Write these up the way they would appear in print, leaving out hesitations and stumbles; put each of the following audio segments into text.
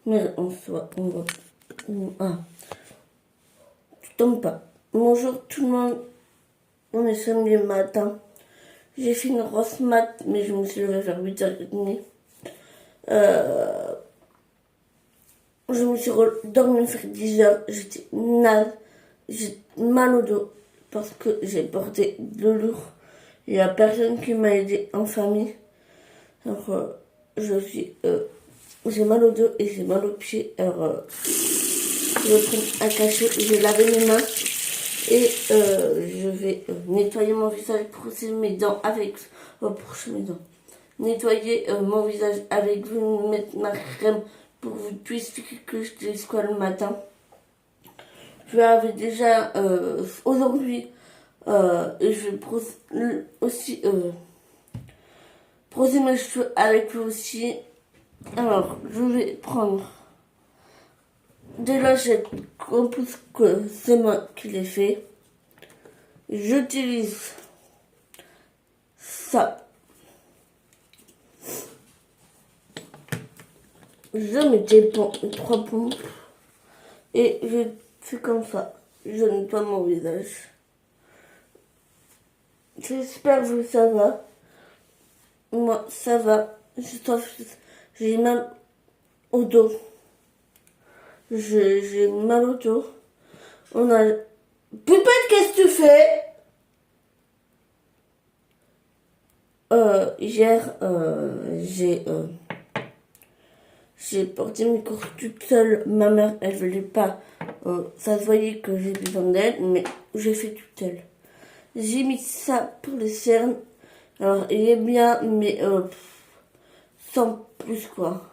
Mais en soi, on va... Ah, tu tombes pas. Bonjour tout le monde, on est samedi matin. J'ai fait une grosse mat, mais je me suis levée vers 8h30. Je me suis dormie vers 10h. J'étais naze. J'ai mal au dos parce que j'ai porté de lourd. Il n'y a personne qui m'a aidé en famille. Alors, j'ai mal au dos et j'ai mal aux pieds. Alors, je vais prendre un cachet, je vais laver mes mains et je vais nettoyer mon visage, brosser mes dents avec... brosser mes dents. Nettoyer mon visage avec vous, mettre ma crème pour vous expliquer que je utilise quoi le matin. Je vais déjà aujourd'hui et je vais aussi brosser mes cheveux avec vous aussi. Alors, je vais prendre des lingettes, en plus que c'est moi qui les fais. J'utilise ça. Je mets 3 pompes et je fais comme ça. Je nettoie mon visage. J'espère que ça va. Moi, ça va. J'ai mal au dos. J'ai mal au dos. On a... Pupette, qu'est-ce que tu fais? Hier, j'ai porté mes courses toute seule. Ma mère, elle voulait pas. Ça se voyait que j'ai besoin d'aide, mais j'ai fait toute seule. J'ai mis ça pour les cernes. Alors, il est bien, mais sans plus, quoi.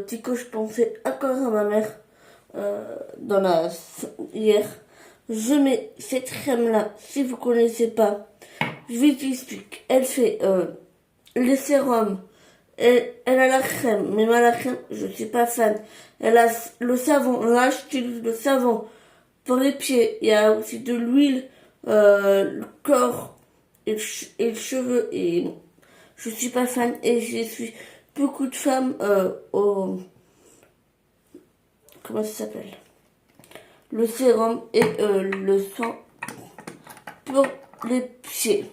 Tico, je pensais encore à ma mère hier. Je mets cette crème-là, si vous connaissez pas. Je vais t'expliquer. Elle fait le sérum. Elle a la crème, mais moi la crème, je suis pas fan. Elle a le savon. Là, j'utilise le savon pour les pieds. Il y a aussi de l'huile, le corps et le cheveu. Et je suis pas fan. Et je suis beaucoup de femmes comment ça s'appelle? Le sérum et le sang pour les pieds.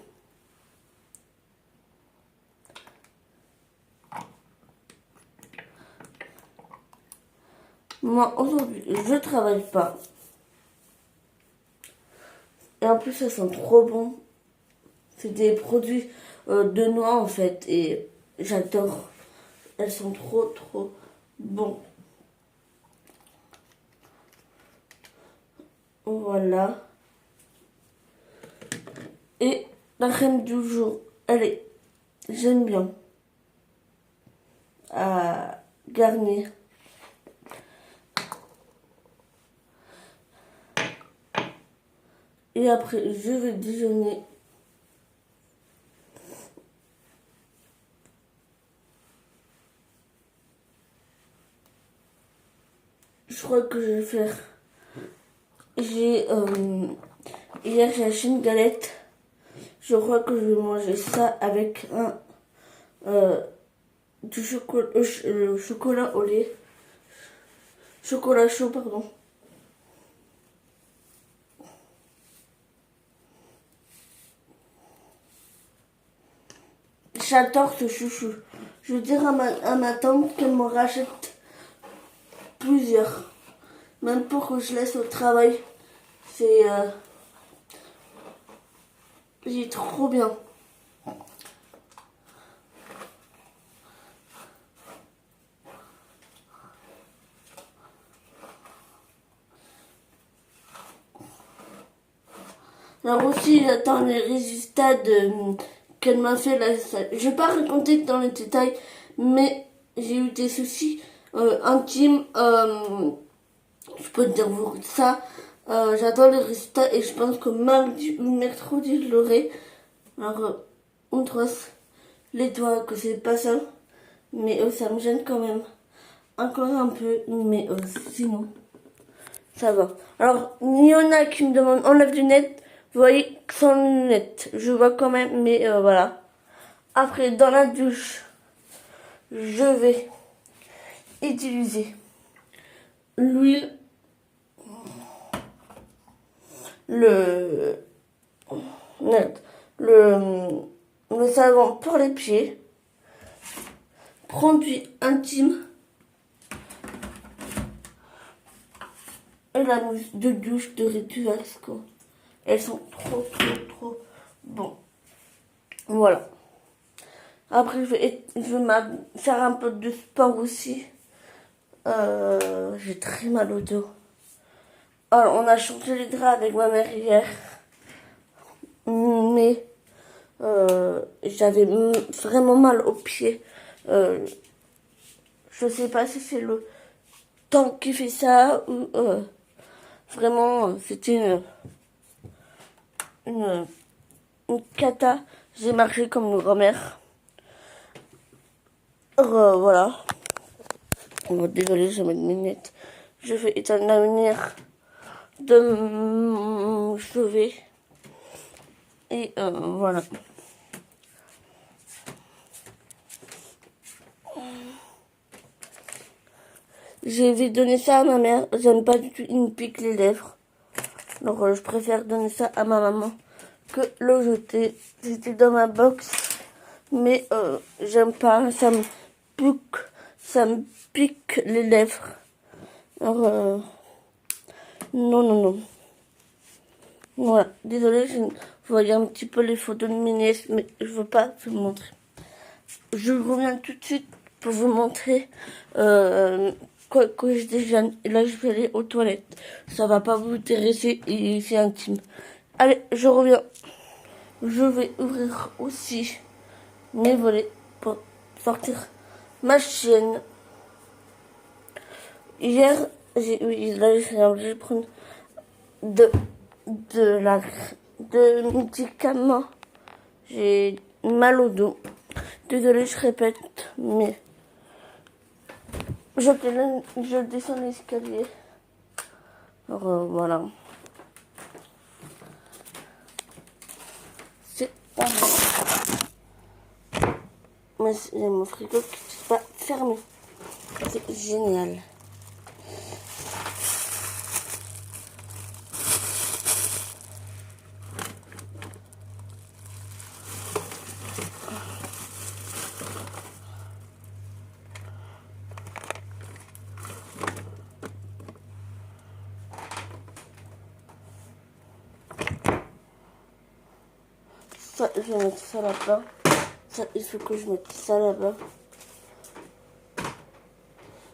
Moi, aujourd'hui, je travaille pas. Et en plus, ça sent trop bon. C'est des produits de noix, en fait. Et j'adore. Elles sont trop, trop bons. Voilà. Et la crème du jour, j'aime bien. À garnir. Et après, je vais déjeuner. Je crois que je vais faire... Hier, j'ai acheté une galette. Je crois que je vais manger ça avec du chocolat, le chocolat au lait. Chocolat chaud, pardon. J'adore ce chouchou. Je veux dire à ma tante qu'elle m'en rachète plusieurs. Même pour que je laisse au travail. Il est trop bien. Alors aussi, j'attends les résultats qu'elle m'a fait là. Je vais pas raconter dans les détails, mais j'ai eu des soucis intimes. Je peux te dire ça. J'attends les résultats et je pense que mardi ou mercredi, je l'aurai. Alors, on trosse les doigts que c'est pas ça, mais ça me gêne quand même. encore un peu, mais sinon, ça va. Alors, il y en a qui me demandent, enlève des lunettes. Vous voyez, sans lunettes, je vois quand même, mais voilà. Après, dans la douche, je vais utiliser l'huile, le, merde, le savon pour les pieds, produit intime et la mousse de douche de Ritualsco. Elles sont trop bon. Voilà. Après, je vais faire un peu de sport aussi. J'ai très mal au dos. Alors, on a changé les draps avec ma mère hier. Mais j'avais vraiment mal aux pieds. Je sais pas si c'est le temps qui fait ça ou vraiment c'était une cata. J'ai marché comme une grand-mère. Voilà. Désolée, je mets mes lunettes. Je vais éteindre la lumière de mon chevet. Et voilà. Je vais donner ça à ma mère. J'aime pas du tout, il me pique les lèvres. Donc je préfère donner ça à ma maman que le jeter. C'était dans ma box. Mais j'aime pas, ça me pique les lèvres. Alors non. Voilà, désolée, vous voyez un petit peu les photos de mes nièces, mais je veux pas vous montrer. Je reviens tout de suite pour vous montrer quoi que je déjeune. Et là, je vais aller aux toilettes. Ça va pas vous intéresser et c'est intime. Allez, je reviens. Je vais ouvrir aussi mes volets pour sortir ma chienne. Hier, là, je vais prendre de médicaments. J'ai mal au dos. Désolée, je répète, mais je descends l'escalier. Alors voilà. C'est pas mal. Mais il y a mon frigo qui n'est pas fermé. C'est génial. Ça, je vais mettre ça là-bas. Ça, il faut que je mette ça là-bas.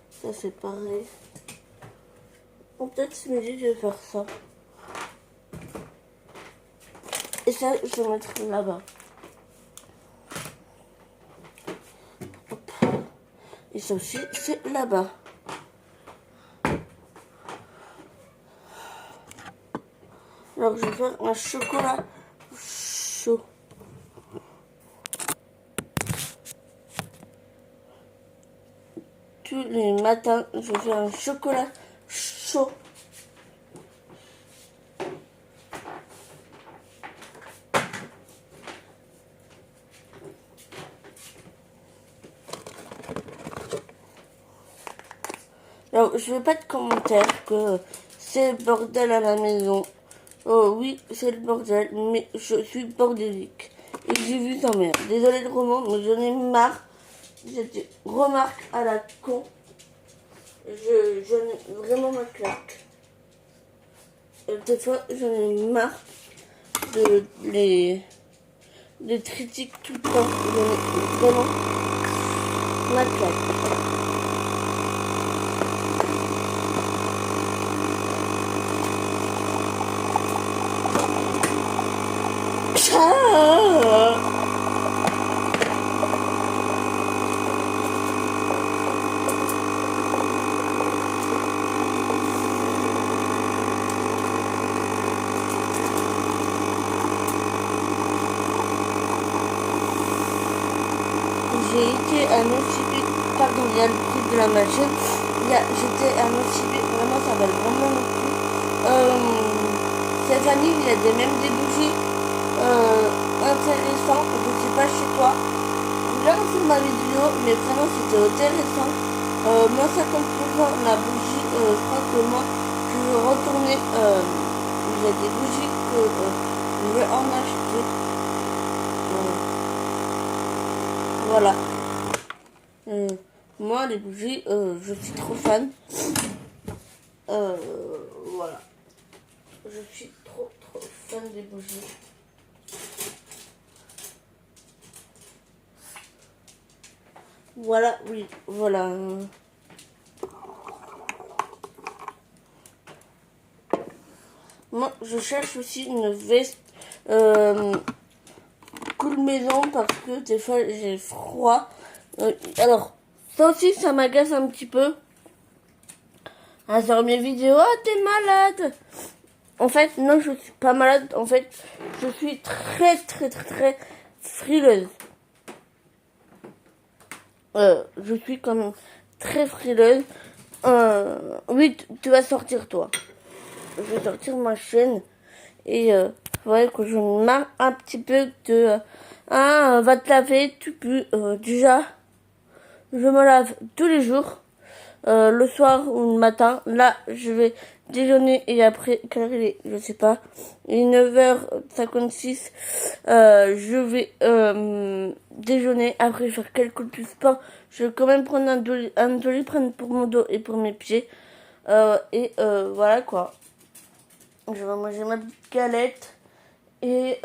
Ça, c'est pareil. Ou peut-être ce midi, je vais faire ça. Et ça, je vais mettre là-bas. Hop. Et ça aussi, c'est là-bas. Alors, je vais faire un chocolat chaud. Tous les matins, je fais un chocolat chaud. Alors, je ne veux pas de commentaires que c'est le bordel à la maison. Oh oui, c'est le bordel, mais je suis bordélique. Et j'ai vu ta mère. Désolée le roman, mais j'en ai marre. J'ai remarque à la con. J'en ai vraiment ma claque. Des fois, j'en ai marre de les critiques tout le temps. J'en ai vraiment ma claque. J'ai été à Pardon, il y a le prix de la machine. J'étais à motiver, vraiment ça valait vraiment le coup. Stéphanie, il y a même des bougies intéressantes, je ne sais pas chez toi. Là sur ma vidéo, mais vraiment c'était intéressant. Moi ça comme toujours la bougie, je crois que moi je veux retourner, il y a des bougies que je vais en acheter. Voilà. Moi les bougies, je suis trop fan. Voilà. Je suis trop fan des bougies. Voilà, oui, voilà. Moi, je cherche aussi une veste cool maison parce que des fois j'ai froid. Alors, ça aussi, ça m'agace un petit peu. Ah, sur mes vidéos, ah, t'es malade. En fait, non, je suis pas malade. En fait, je suis très frileuse. Je suis quand même très frileuse. Oui, tu vas sortir toi. Je vais sortir ma chaîne. Et ouais, que je me marre un petit peu de... va te laver, tu pues. Déjà, je me lave tous les jours. Le soir ou le matin. Là, je vais déjeuner et après, quelle heure il est? Je sais pas. Il est 9h56. Je vais déjeuner. Après, faire quelques petits sport. Je vais quand même prendre un doliprane pour mon dos et pour mes pieds. Voilà quoi. Je vais manger ma petite galette. Et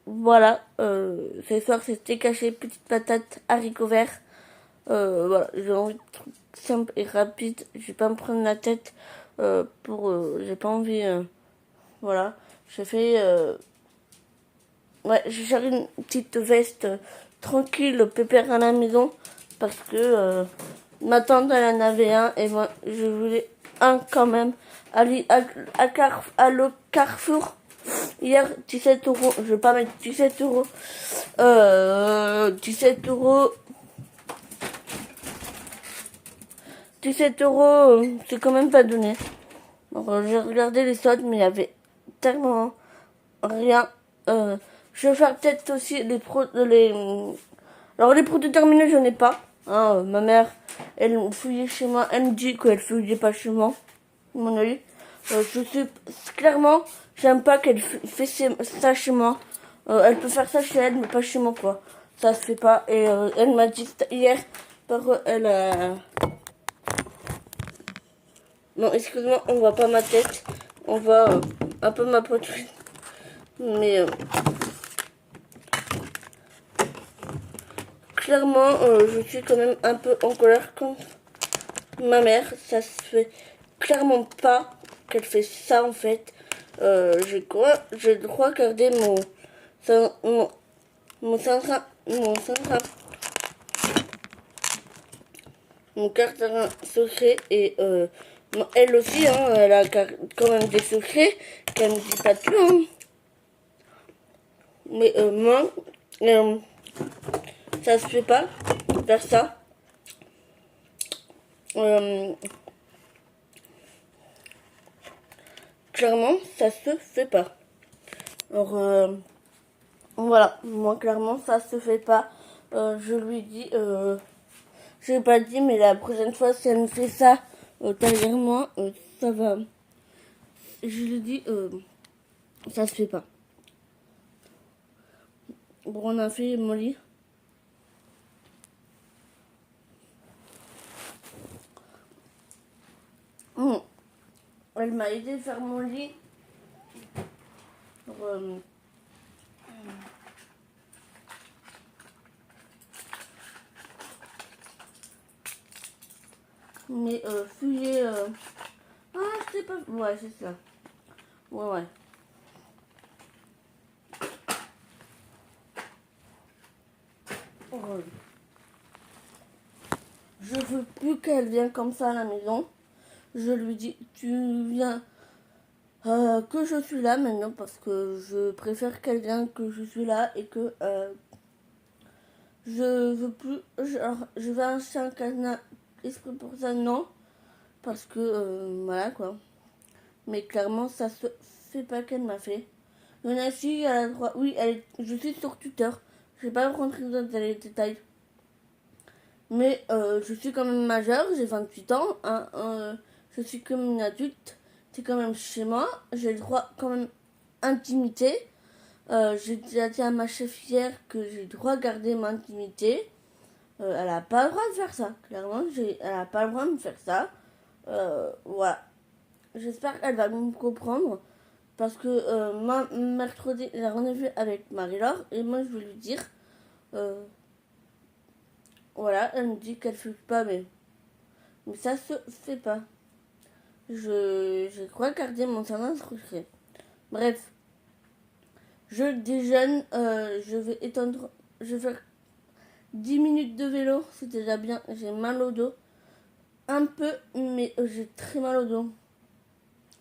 voilà. Ce soir, c'était caché. Petite patate, haricots verts. Voilà, j'ai envie de trucs simples et rapides. Je vais pas me prendre la tête j'ai pas envie. Voilà, j'ai fait. Ouais, j'ai cherché une petite veste tranquille, pépère à la maison parce que ma tante elle en avait un et moi je voulais un quand même. À le Carrefour. Hier, 17 euros. Je vais pas mettre 17 euros. 17 euros. 17 euros, c'est quand même pas donné. J'ai regardé les soldes, mais il y avait tellement rien. Je vais faire peut-être aussi alors les produits terminés, je n'ai pas. Ma mère, elle fouillait chez moi. Elle me dit qu'elle fouillait pas chez moi. Mon avis. Je suis clairement, j'aime pas qu'elle fait ça chez moi. Elle peut faire ça chez elle, mais pas chez moi quoi. Ça se fait pas. Et elle m'a dit hier, elle a non, excuse-moi, on voit pas ma tête. On voit un peu ma poitrine. Mais clairement, je suis quand même un peu en colère contre ma mère. Ça se fait clairement pas qu'elle fait ça en fait. Je dois garder mon carton secret et elle aussi, hein, elle a quand même des secrets qu'elle ne dit pas tout. Hein. Mais moi, ça se fait pas faire ça. Clairement, ça se fait pas. Alors, voilà, moi clairement, ça se fait pas. Je lui dis, je l'ai pas dit, mais la prochaine fois, si elle me fait ça derrière moi, ça va. Je lui dis, ça se fait pas. Bon, on a fait mon lit. Elle m'a aidé à faire mon lit. Mais fouiller... Ah, je sais pas... Ouais, c'est ça. Ouais. Je veux plus qu'elle vienne comme ça à la maison. Je lui dis, tu viens... que je suis là maintenant parce que je préfère qu'elle vienne que je suis là et que je veux plus, genre, je vais acheter exprès pour ça, non. Parce que, voilà quoi. Mais clairement, ça se fait pas qu'elle m'a fait. Yonashi, elle a le droit. Oui, je suis sur Twitter. Je vais pas rentrer dans les détails. Mais je suis quand même majeure, j'ai 28 ans. Hein, je suis comme une adulte. C'est quand même chez moi. J'ai le droit quand même intimité. J'ai déjà dit à ma chef hier que j'ai le droit de garder mon intimité. Elle n'a pas le droit de faire ça. Clairement, elle n'a pas le droit de me faire ça. Voilà. J'espère qu'elle va me comprendre. Parce que mercredi, j'ai rendez-vous avec Marie-Laure. Et moi, je vais lui dire. Voilà, elle me dit qu'elle fait pas, mais ça se fait pas. Je crois garder mon certain secret. Bref, je déjeune, je vais étendre, je vais faire 10 minutes de vélo, c'est déjà bien. J'ai mal au dos, un peu, mais j'ai très mal au dos.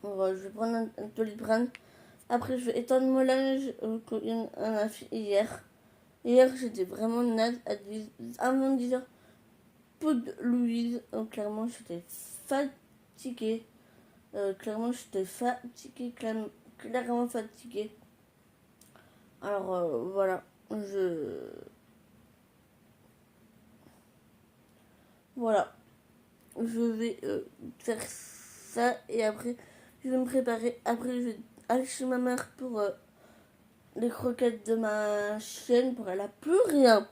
Alors, je vais prendre un Doliprane. Après, je vais étendre mon linge qu'on a fait hier. Hier, j'étais vraiment naze avant 10h. Peu de Louise, clairement, j'étais fatiguée. Clairement, j'étais fatiguée, clairement fatiguée. Alors, voilà, voilà, je vais faire ça et après, je vais me préparer. Après, je vais aller chez ma mère pour les croquettes de ma chienne, pour elle a plus rien.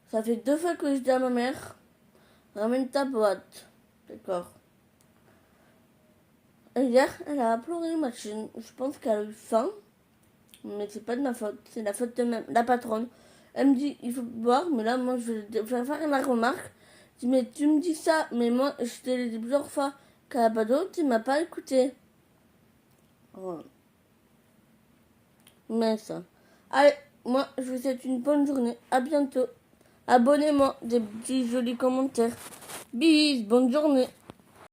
Ça fait 2 fois que je dis à ma mère, ramène ta boîte, d'accord. Et hier, elle a pleuré ma chienne. Je pense qu'elle a eu faim. Mais c'est pas de ma faute, c'est la faute de la patronne. Elle me dit, il faut boire, mais là, moi, je vais faire la remarque. Je dis, mais tu me dis ça, mais moi, je t'ai dit plusieurs fois qu'elle n'a pas d'eau, tu m'as pas écouté. Voilà. Mais ça. Allez, moi, je vous souhaite une bonne journée. À bientôt. Abonnez-moi, des petits jolis commentaires. Bis, bonne journée.